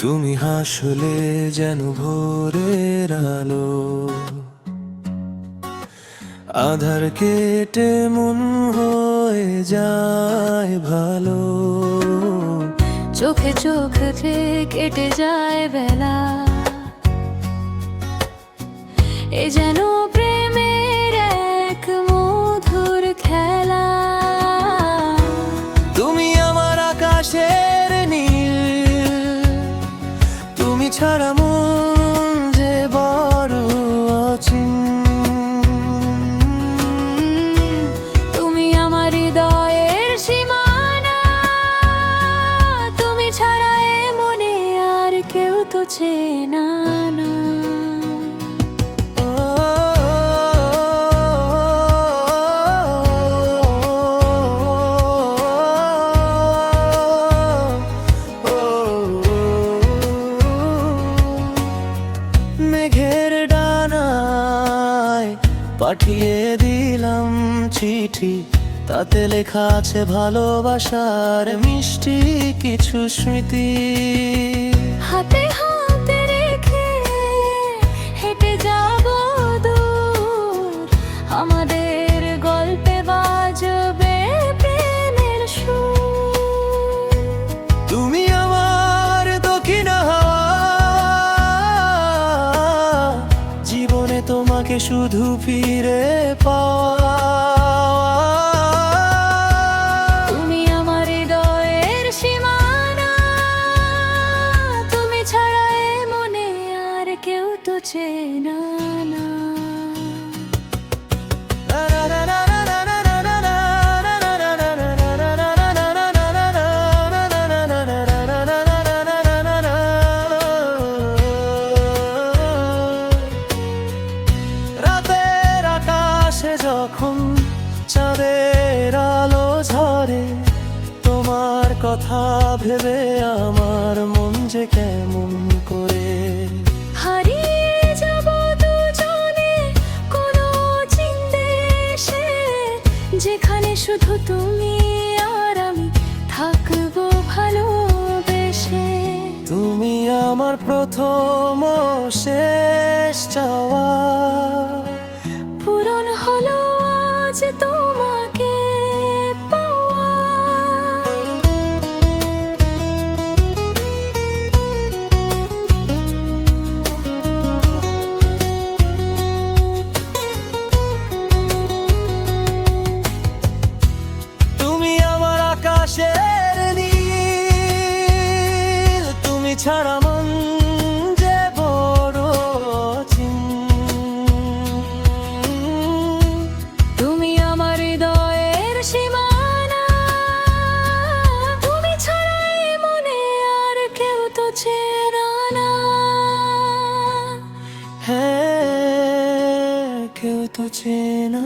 তুমি হাসলে যেন ভোরের আলো, আধার কেটে মন হয়ে যায় ভালো। চোখে চোখে কেটে যায় বেলা, এ যেন প্রেমের এক মধুর খেলা। তুমি আমার আকাশের নীল, তুমি ছাড়া মন যে বড় অচিন। তুমি আমার হৃদয়ের সীমানা, তুমি ছাড়া এ মনে আর কেউ তো চেনা না। মেঘের ডানায় পাঠিয়ে দিলাম চিঠি, তাতে লেখা আছে ভালোবাসার মিষ্টি কিছু স্মৃতি। হাতে হাতে রেখে হেঁটে যাব দূর, আমাদের গল্পে বাজবে প্রেমের সুর। তুমি আমার দক্ষিণ হাওয়া, জীবনে তোমাকে শুধু ফিরে পাওয়া। তুমি আমার হৃদয়ের সীমানা, তুমি ছাড়া এ মনে আর কেউ তো চেনা না। রাতের আকাশে যখন চাঁদের আলো ঝরে, তোমার কথা ভেবে আমার মন যে কেমন করে। হারিয়ে যাব দুজনে কোনো চিন দেশে, যেখানে শুধু তুমি আর আমি থাকবো ভালোবেসে। তুমি আমার প্রথম ও শেষ চাওয়া, পূরণ হলো আজ তোমাকে পাওয়া। তুমি আমার আকাশের নীল, তুমি ছাড়া মন যে বড় অচিন। তুমি আমার হৃদয়ের সীমানা, তুমি ছাড়া এ মনে আর কেউ তো চেনা না। হ্যাঁ, কেউ তো চেনা